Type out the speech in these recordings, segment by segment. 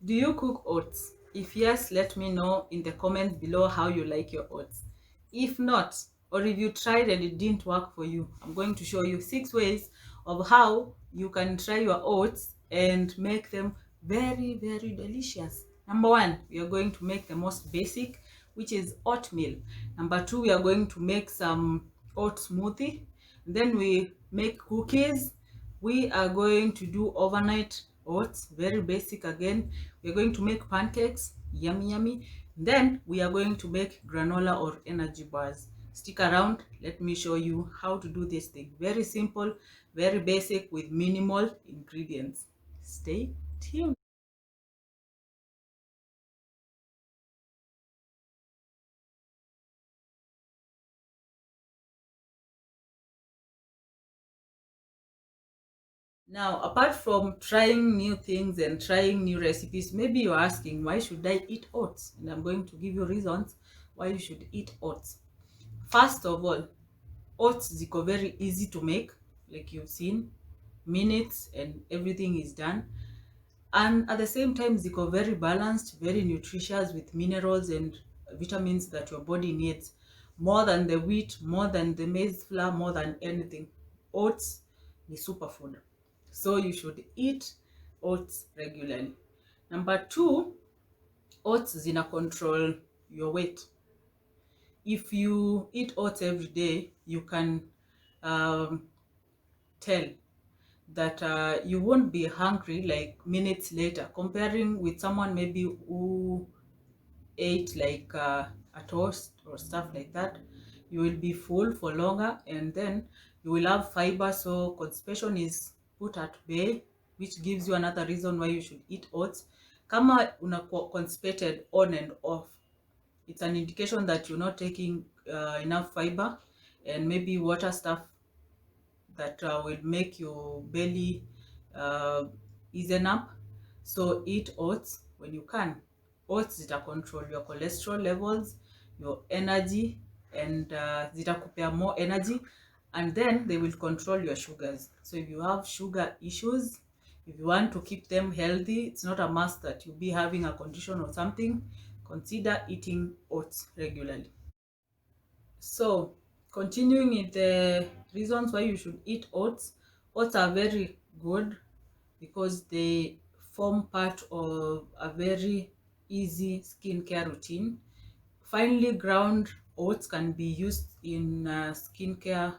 Do you cook oats? If yes, let me know in the comments below how you like your oats. If not, or if you tried and it didn't work for you, I'm going to show you 6 ways of how you can try your oats and make them very, very delicious. Number one, we are going to make the most basic, which is oatmeal. Number two, we are going to make some oat smoothie. Then we make cookies. We are going to do overnight oats, very basic again. We're going to make pancakes, yummy yummy. Then we are going to make granola or energy bars. Stick around, let me show you how to do this thing. Very simple, very basic with minimal ingredients. Stay tuned. Now, apart from trying new things and trying new recipes, maybe you're asking, why should I eat oats? And I'm going to give you reasons why you should eat oats. First of all, oats ziko very easy to make, like you've seen, minutes and everything is done. And at the same time, ziko very balanced, very nutritious with minerals and vitamins that your body needs, more than the wheat, more than the maize flour, more than anything. Oats is superfood, so you should eat oats regularly. Number two, oats zina control your weight. If you eat oats every day, you can um, tell that you won't be hungry like minutes later, comparing with someone maybe who ate like a toast or stuff like that. You will be full for longer, and then you will have fiber, so constipation is put at bay, which gives you another reason why you should eat oats. Kama unakuwa constipated on and off, it's an indication that you're not taking enough fiber and maybe water stuff that will make your belly uh, easen up. So eat oats when you can. Oats zita control your cholesterol levels, your energy, and zitakupea more energy, and then they will control your sugars. So if you have sugar issues, if you want to keep them healthy, it's not a must that you be having a condition or something, consider eating oats regularly. So, continuing with the reasons why you should eat oats, oats are very good because they form part of a very easy skincare routine. Finely ground oats can be used in skincare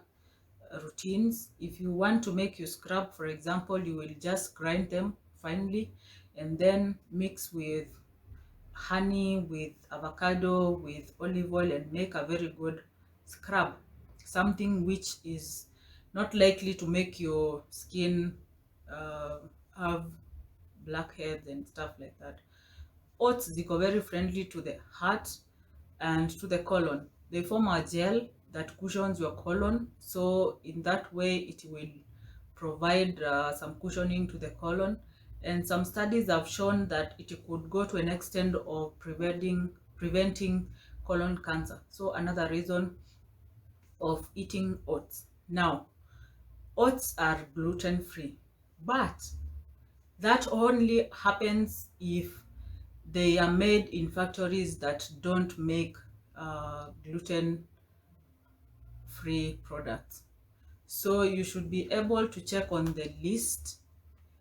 routines. If you want to make your scrub, for example, you will just grind them finely and then mix with honey, with avocado, with olive oil, and make a very good scrub. Something which is not likely to make your skin uh, have blackheads and stuff like that. Oats ziko very friendly to the heart and to the colon. They form a gel that cushions your colon, so in that way it will provide some cushioning to the colon. And some studies have shown that it could go to an extent of preventing colon cancer. So another reason of eating oats. Now, oats are gluten free, but that only happens if they are made in factories that don't make gluten free products. So you should be able to check on the list,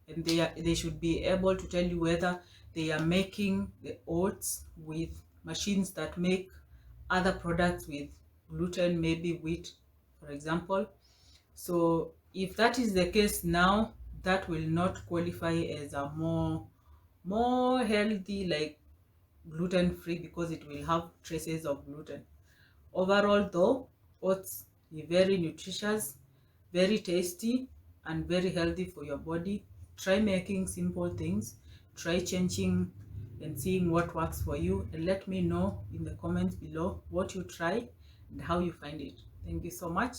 and they should be able to tell you whether they are making the oats with machines that make other products with gluten, maybe wheat, for example. So if that is the case, now that will not qualify as a more healthy, like gluten free, because it will have traces of gluten. Overall though, oats are very nutritious, very tasty, and very healthy for your body. Try making simple things, try changing and seeing what works for you, and let me know in the comments below what you try and how you find it. Thank you so much.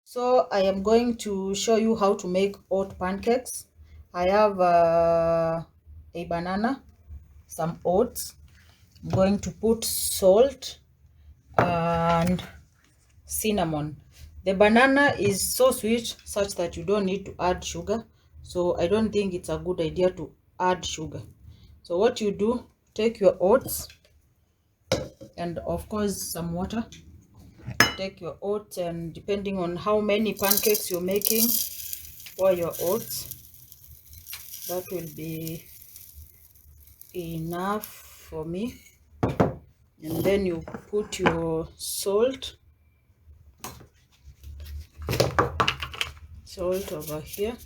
So I am going to show you how to make oat pancakes. I have a banana, some oats. I'm going to put salt and cinnamon. The banana is so sweet such that you don't need to add sugar. So I don't think it's a good idea to add sugar. So what you do, take your oats and of course some water. Take your oats, and depending on how many pancakes you're making, pour your oats. That will be enough for me. And then you put your salt over here.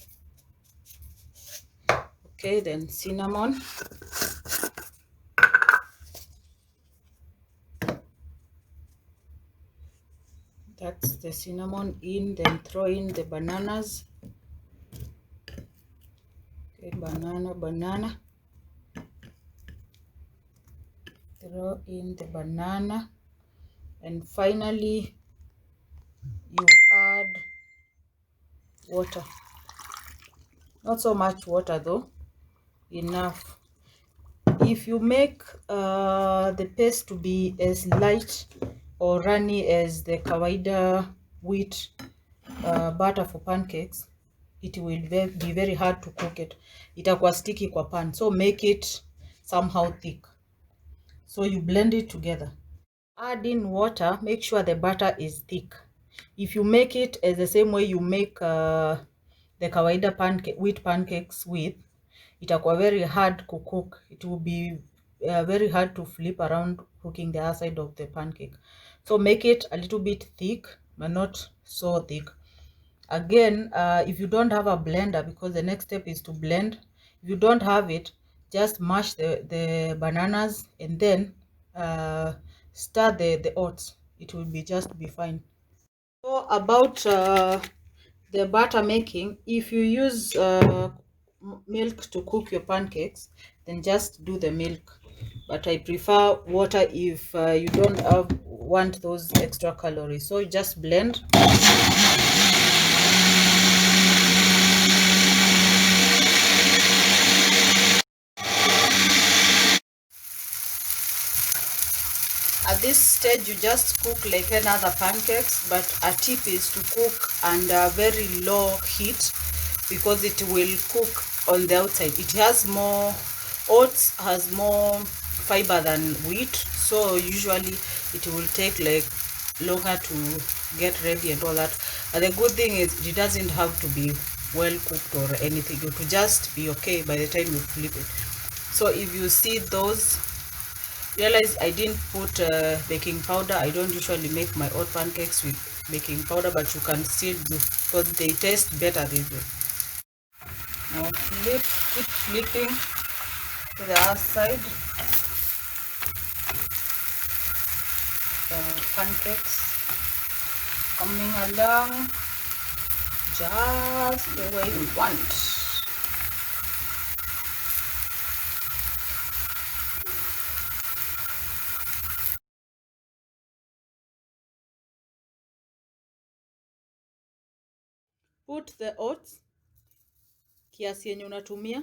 Okay, then cinnamon. That's the cinnamon in. Then throw in the bananas. Okay, banana. Throw in the banana. And finally, you add water. Not so much water though, enough. If you make the paste to be as light or runny as the kawaida wheat butter for pancakes, it will be very hard to cook it. Itakuwa sticky kwa pan, so make it somehow thick. So you blend it together. Add in water, make sure the butter is thick. If you make it as the same way you make the kawaida wheat pancakes with, itakuwa very hard to cook. It will be very hard to flip around cooking the other side of the pancake. So make it a little bit thick, but not so thick. Again, if you don't have a blender, because the next step is to blend, if you don't have it, just mash the bananas and then stir the oats. It will be just be fine. So about the batter making, if you use milk to cook your pancakes, then just do the milk, but I prefer water if you don't want those extra calories. So just blend. At this stage, you just cook like any other pancakes, but a tip is to cook under very low heat because it will cook on the outside. It has more, oats has more fiber than wheat, so usually it will take like longer to get ready and all that. But the good thing is it doesn't have to be well cooked or anything. It will just be okay by the time you flip it. So if you see those, realize I didn't put baking powder. I don't usually make my oat pancakes with baking powder, but you can still do because they taste better this way. Now keep flipping to the other side. The pancakes coming along just the way we want. Put the oats kiasi yenye unatumia.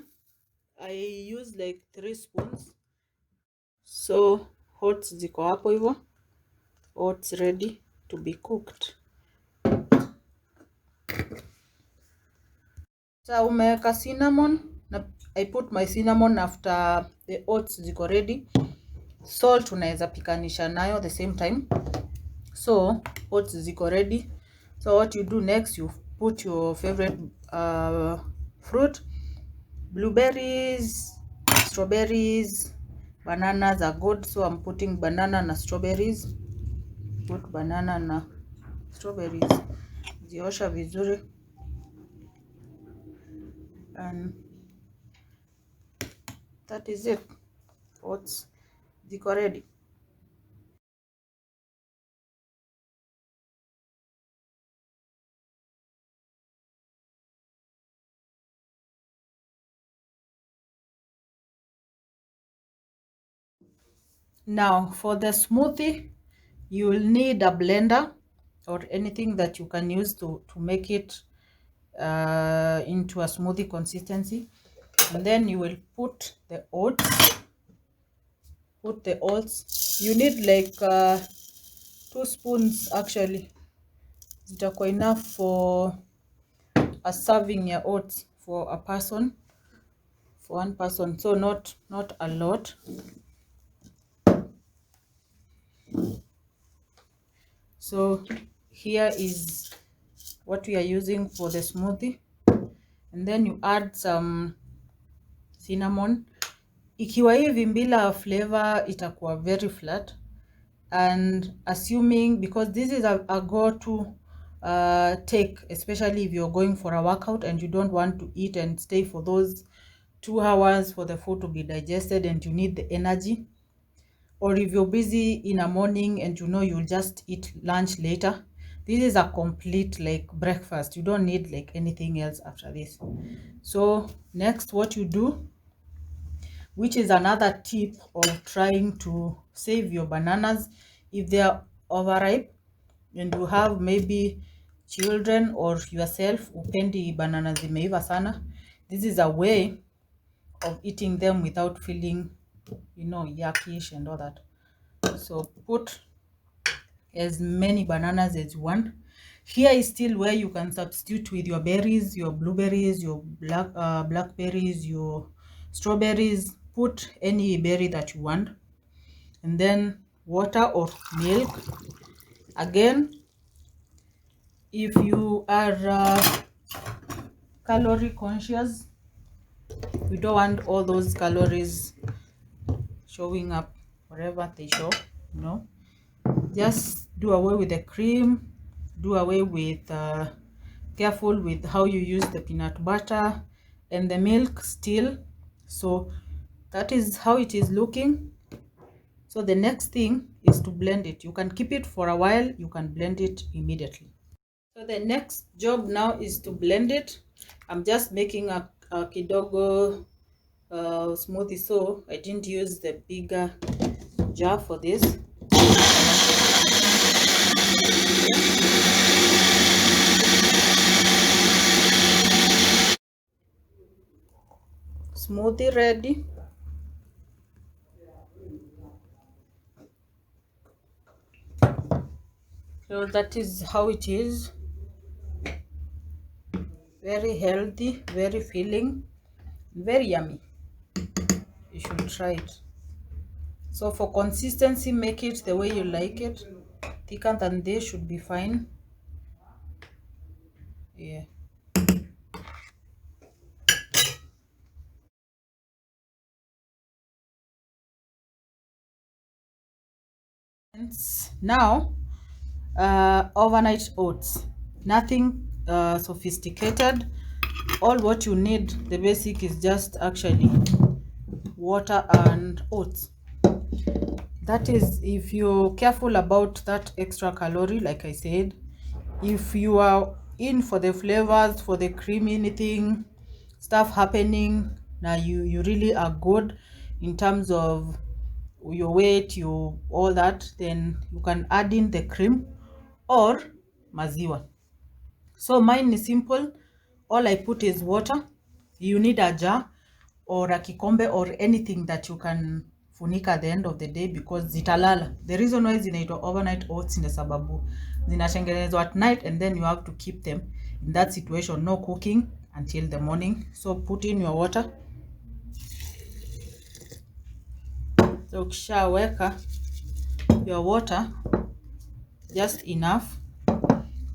I use like 3 spoons. So oats ziko hapo hivyo. Oats ready to be cooked. So umeweka cinnamon. I put my cinnamon after the oats ziko ready. Salt unaweza pikanisha nayo the same time. So oats ziko ready. So what you do next, you put your favorite fruit. Blueberries, strawberries, bananas are good, so I'm putting banana na strawberries. Put banana na strawberries. Ziosha vizuri. And that is it. Oats ziko ready. Now for the smoothie, you will need a blender or anything that you can use to make it into a smoothie consistency. And then you will put the oats. You need like 2 spoons actually. zitakuwa enough for a serving ya oats for a person, for one person, so not a lot. So here is what we are using for the smoothie, and then you add some cinnamon. Ikiwa hivi bila flavor itakuwa very flat, and assuming, because this is a go-to take, especially if you're going for a workout and you don't want to eat and stay for those 2 hours for the food to be digested and you need the energy, or if you're busy in the morning and you know you'll just eat lunch later, this is a complete like breakfast. You don't need like anything else after this. So next, what you do, which is another tip of trying to save your bananas if they are overripe and you have maybe children or yourself upendi bananas zimeiva sana, this is a way of eating them without feeling, you know, yuckish and all that. So put as many bananas as you want. Here is still where you can substitute with your berries, your blueberries, your blackberries, your strawberries. Put any berry that you want, and then water or milk. Again, if you are calorie conscious, you don't want all those calories showing up wherever they show, you know, just do away with the cream, do away with careful with how you use the peanut butter and the milk still. So that is how it is looking. So the next thing is to blend it. You can keep it for a while, you can blend it immediately. So the next job now is to blend it. I'm just making a kidogo smoothie, so I didn't use the bigger jar for this. Smoothie ready. So that is how it is. Very healthy, very filling, very yummy. You should try it. So for consistency, make it the way you like it. Thicker than this should be fine. Yeah. Now, overnight oats. Nothing sophisticated. All what you need, the basic is just actually water and oats. That is, if you're careful about that extra calorie, like I said. If you are in for the flavors, for the creamy anything stuff happening, now you really are good in terms of your weight, you all that, then you can add in the cream or maziwa. So mine is simple. All I put is water. You need a jar or a kikombe or anything that you can funika at the end of the day, because zitalala. The reason why zinaitwa overnight oats ni sababu zinatengenezwa at night and then you have to keep them in that situation, no cooking until the morning. So put in your water. So ukishaweka your water, just enough.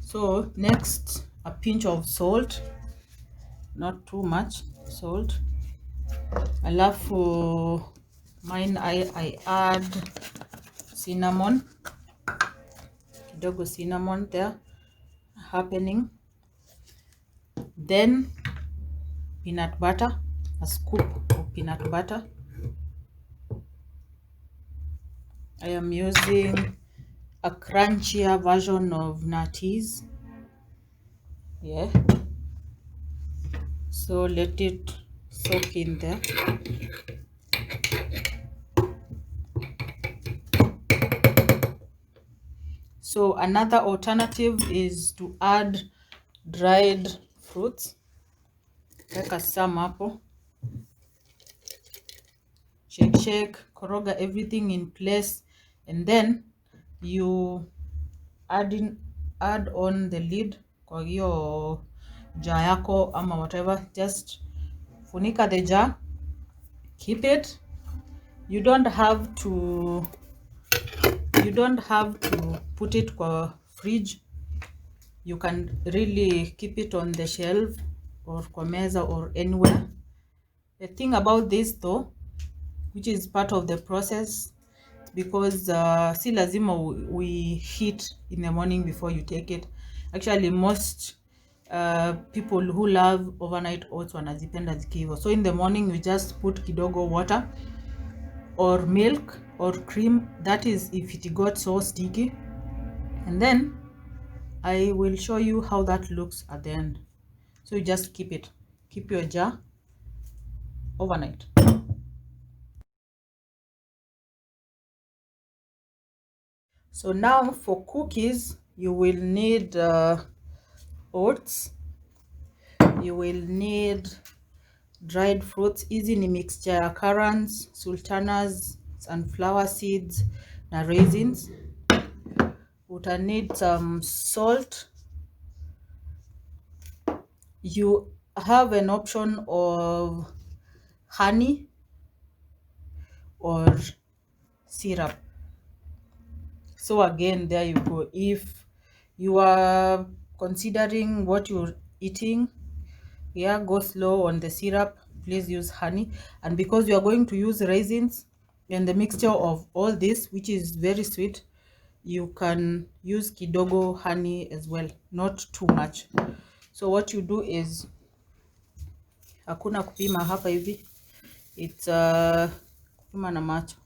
So next, a pinch of salt, not too much salt. Alafu mine I add cinnamon, kidogo cinnamon there happening. Then peanut butter, a scoop of peanut butter. I am using a crunchier version of Nutties. Yeah. So let it soak in there. So another alternative is to add dried fruits. Weka some apple. Shake, koroga everything in place, and then you add in add on the lid kwa hiyo jar yako ama whatever. Just funika the jar, keep it. You don't have to put it kwa fridge. You can really keep it on the shelf or kwa meza or anywhere. The thing about this though, which is part of the process, because si lazima we heat in the morning before you take it. Actually most people who love overnight oats wanazipenda zikiwa. So in the morning you just put kidogo water or milk or cream, that is if it got so sticky, and then I will show you how that looks at the end. So you just keep your jar overnight. So now for cookies, you will need oats, you will need dried fruits. Hizi ni mixture ya currants, sultanas, sunflower seeds na raisins. Uta need some salt. You have an option of honey or syrup. So again, there you go. If you are considering what you're eating, yeah, go slow on the syrup. Please use honey. And because you are going to use raisins and the mixture of all this, which is very sweet, you can use kidogo honey as well, not too much. So what you do is, hakuna kupima hapa hivi, it's kupima na macho.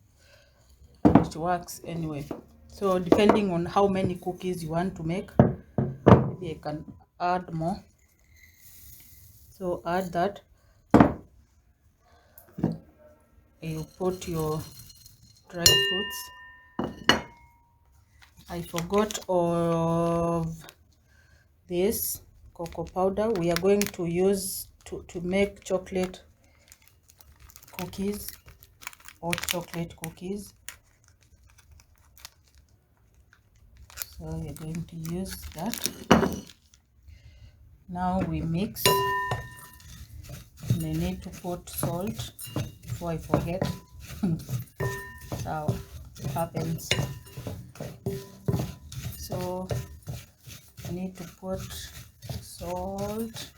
It works anyway. So depending on how many cookies you want to make, maybe I can add more. So add that. You put your dried fruits. I forgot of this cocoa powder. We are going to use to make chocolate cookies, or chocolate cookies. So we're going to use that. Now we mix. We need to put salt before I forget. So it happens. So I need to put salt.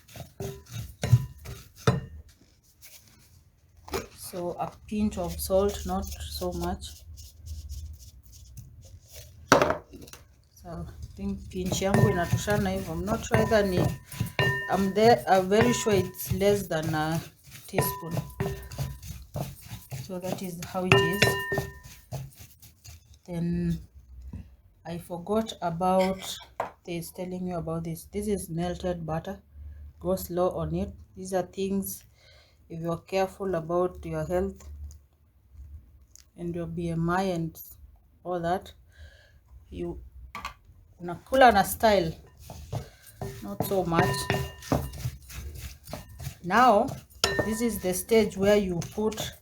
So a pinch of salt, not so much. So I think pinch yangu inatoshana hivyo. I'm not sure either I'm very sure it's less than a teaspoon. So that is how it is. Then I forgot about this, telling you about this. This is melted butter. Go slow on it. These are things, if you're careful about your health and your BMI and all that, you unakula na style, not so much. Now this is the stage where you put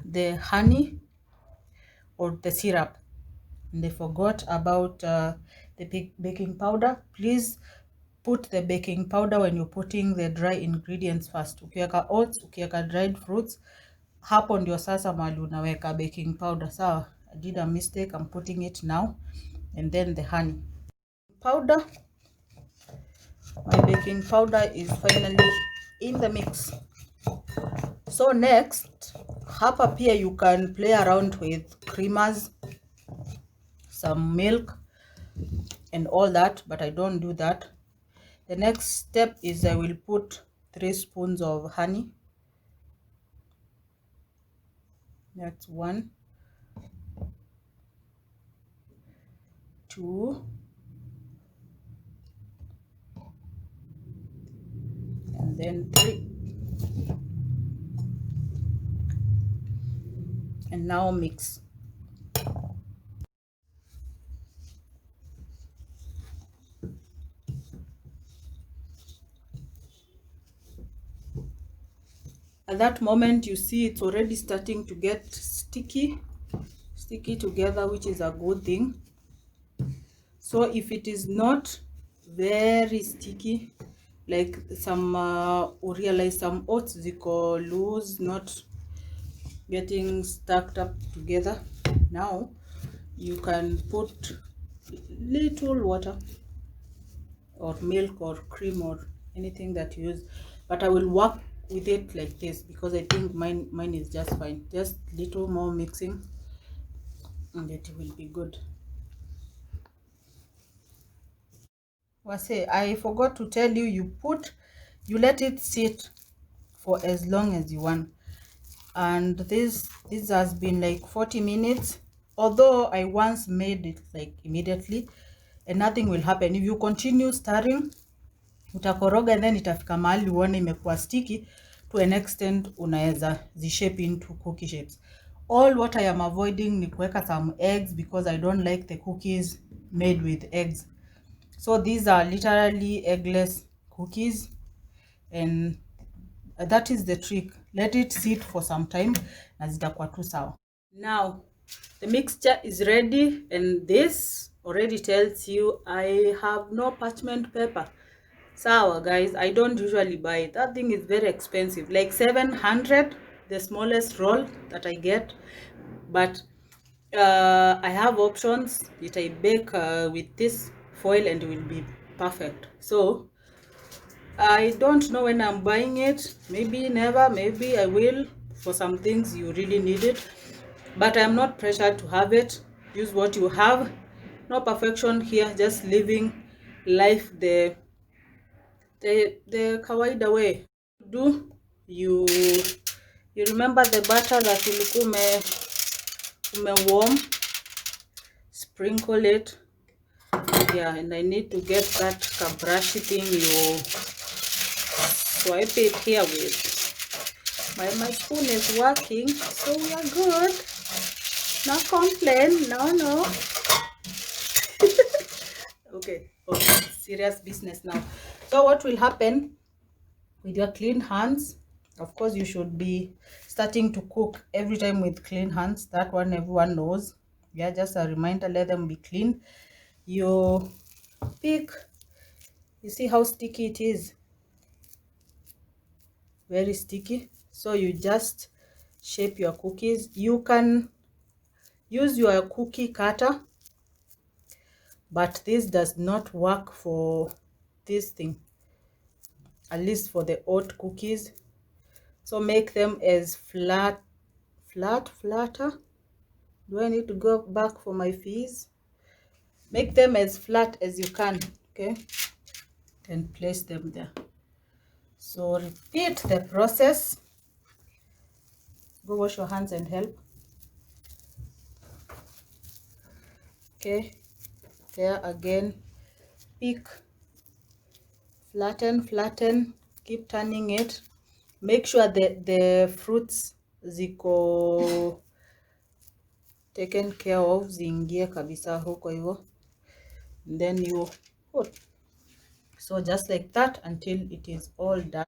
the honey or the syrup. And I forgot about the baking powder. Please put the baking powder when you're putting the dry ingredients first. Ukiweka oats, ukiweka dried fruits, hapo ndio sasa mahali unaweka baking powder. Sawa, I did a mistake. I'm putting it now. And then the honey powder. My baking powder is finally in the mix. So next, hapa pia you can play around with creamers, some milk and all that, but I don't do that. The next step is I will put 3 spoons of honey. That's 1, 2, and then 3. And now mix. At that moment, you see it's already starting to get sticky together, which is a good thing. So if it is not very sticky, like some realize some oats ziko loose, not getting stuck up together, now you can put little water or milk or cream or anything that you use, but I will work with it like this because I think mine is just fine. Just little more mixing and it will be good. Wase, I forgot to tell you, you let it sit for as long as you want, and this has been like 40 minutes, although I once made it like immediately and nothing will happen. If you continue stirring, utakoroga and then itafika mahali uone imekuwa sticky to an extent unaweza zishape into cookie shapes. All what I am avoiding ni kuweka some eggs because I don't like the cookies made with eggs. So these are literally eggless cookies, and that is the trick. Let it sit for some time na zitakuwa tu sawa. Now the mixture is ready, and this already tells you I have no parchment paper. Sawa guys, I don't usually buy it. That thing is very expensive, like 700, the smallest roll that I get. But I have options that I bake with this foil and it will be perfect. So I don't know when I'm buying it, maybe never, maybe I will. For some things you really need it, but I'm not pressured to have it. Use what you have. No perfection here, just living life the kawaida way. Do you remember the butter that ulikuwa warm? Sprinkle it. Yeah, and I need to get that brushy thing you swipe it here with. My spoon is working, so we are good. No complain, no. Okay, serious business now. So what will happen with your clean hands? Of course, you should be starting to cook every time with clean hands. That one everyone knows. Yeah, just a reminder, let them be clean. You pick, you see how sticky it is? Very sticky. So you just shape your cookies. You can use your cookie cutter, but this does not work for this thing, at least for the oat cookies. So make them as flatter. Do I need to go back for my fees? Make them as flat as you can, okay? And place them there. So repeat the process. Go wash your hands and help. Okay, there again, pick, flatten, keep turning it. Make sure that the fruits ziko taken care of, ziingie kabisa huko hivyo. Then you put. So just like that until it is all done.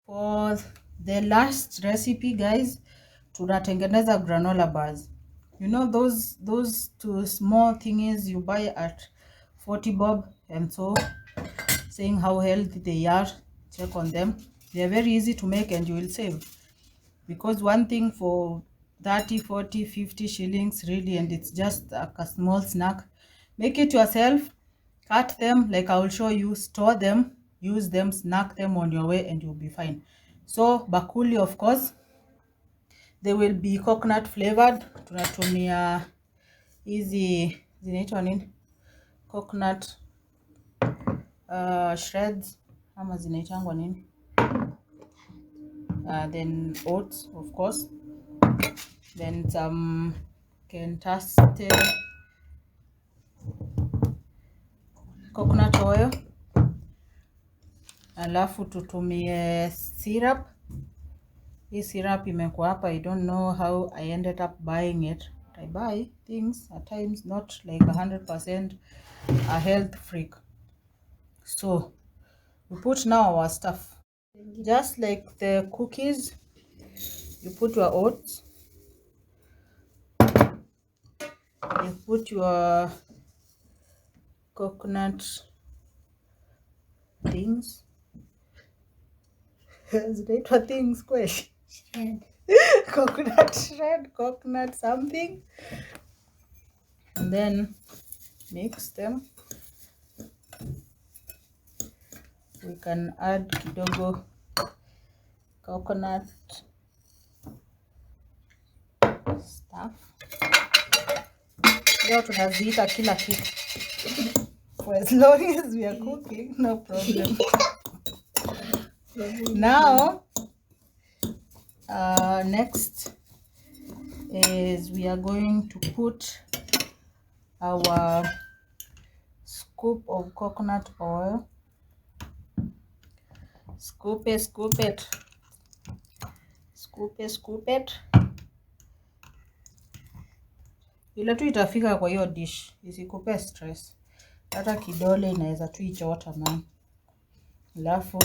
For the last recipe guys, tunatengeneza granola bars. You know those two small thingies you buy at 40 bob, and so saying how healthy they are, check on them. They are very easy to make and you will save, because one thing for 30, 40, 50 shillings really, and it's just a small snack. Make it yourself, cut them like I will show you, store them, use them, snack them on your way, and you'll be fine. So bakuli, of course, they will be coconut flavored. Tunatumia hizi zinaitwa nini, coconut shreds ama zinaitangwa nini, then oats, of course, then some Kentaste coconut oil, alafu tutumie syrup. Hii syrup imekuwa hapa, I don't know how I ended up buying it. I buy things at times, not like 100% a health freak. So we put now our stuff, just like the cookies. You put your oats, you put your coconut things. Things question. Coconut shred, coconut something, and then mix them. We can add kidogo coconut stuff. Leo tunaziita kila kitu. For as long as we are cooking, no problem. Now, next is we are going to put our scoop of coconut oil. Scoop it, scoop it, scoop it, scoop it. Ile tu itafika kwa hiyo dish, isikupe stress. Hata kidole inaweza tu ichota man. Alafu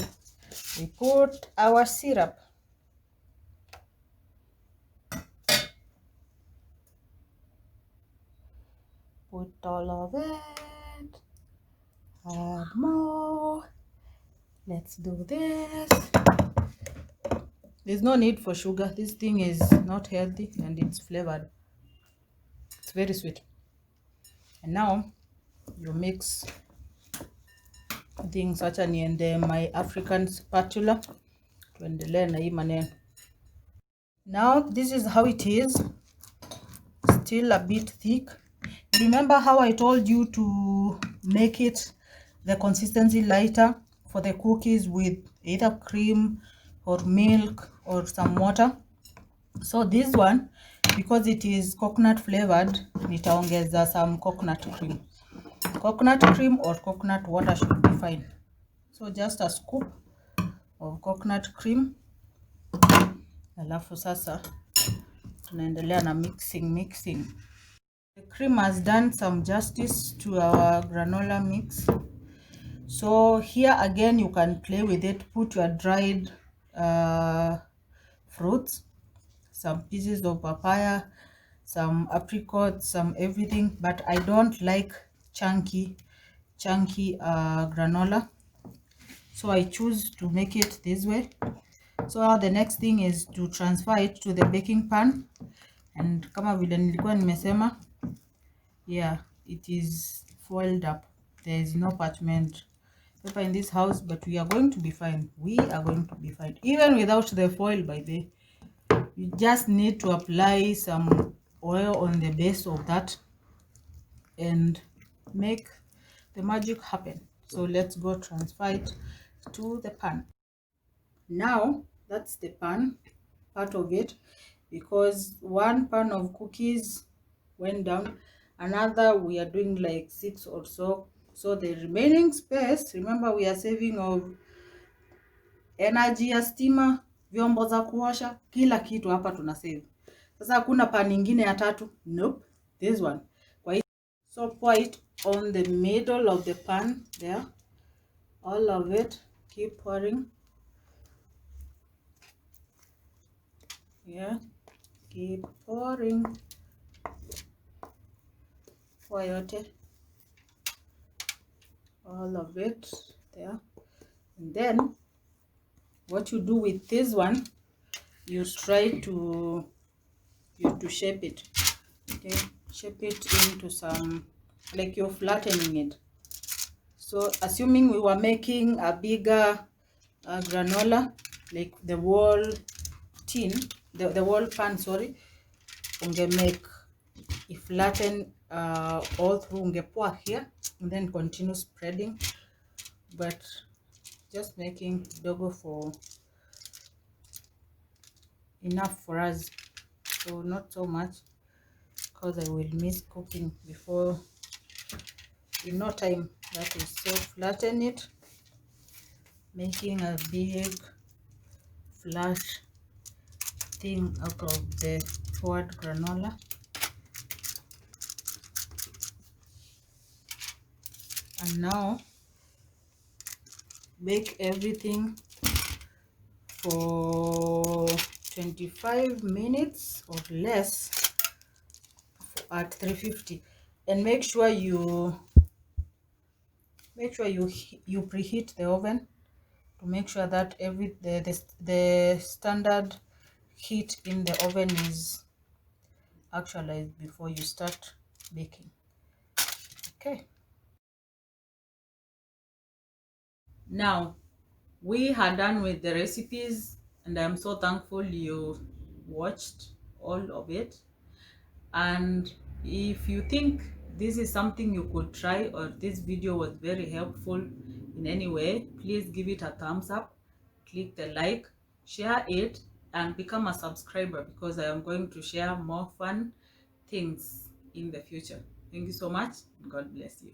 we put our syrup. Put all of it. Add more. Let's do this. There's no need for sugar. This thing is not healthy and it's flavored. It's very sweet. And now you mix things such as my African spatula. Tuendelee na hii maneno. Now this is how it is. Still a bit thick. Remember how I told you to make it the consistency lighter for the cookies with either cream or milk or some water? So this one, because it is coconut flavored, nitaongeza some coconut cream. Coconut cream or coconut water should be fine. So just a scoop of coconut cream. Alafu sasa tunaendelea na mixing. The cream has done some justice to our granola mix. So here again you can play with it. Put your dried fruits, some pieces of papaya, some apricots, some everything, but I don't like chunky granola, so I choose to make it this way. So the next thing is to transfer it to the baking pan, and kama vile nilikuwa nimesema, yeah, it is foiled up. There is no parchment paper in this house, but we are going to be fine. We are going to be fine even without the foil. By the way, you just need to apply some oil on the base of that and make the magic happen. So let's go transfer it to the pan. Now that's the pan part of it, because one pan of cookies went down, another we are doing like 6 or so. So the remaining space, remember, we are saving of energy ya stima, vyombo za kuosha, kila kitu hapa tuna save. Sasa hakuna pan nyingine ya tatu. Nope, this one. So pour it on the middle of the pan there. All of it. Keep pouring. Yeah. Keep pouring. Pour yote. All of it there. And then what you do with this one, you try to shape it. Okay, shape it into some, like you're flattening it. So assuming we were making a bigger granola, like the wall tin, the wall pan, sorry, unge make it flatten all through, unge pour here and then continue spreading, but just making dogo for enough for us, so not so much, because I will miss cooking before, in no time. That is, so flatten it, making a big flat thing out of the poured granola. And now bake everything for 25 minutes or less at 350. And make sure you preheat the oven to make sure that the standard heat in the oven is actualized before you start baking. Okay, now we are done with the recipes, and I'm so thankful you watched all of it. And if you think this is something you could try, or this video was very helpful in any way, please give it a thumbs up, click the like, share it, and become a subscriber, because I am going to share more fun things in the future. Thank you so much. God bless you.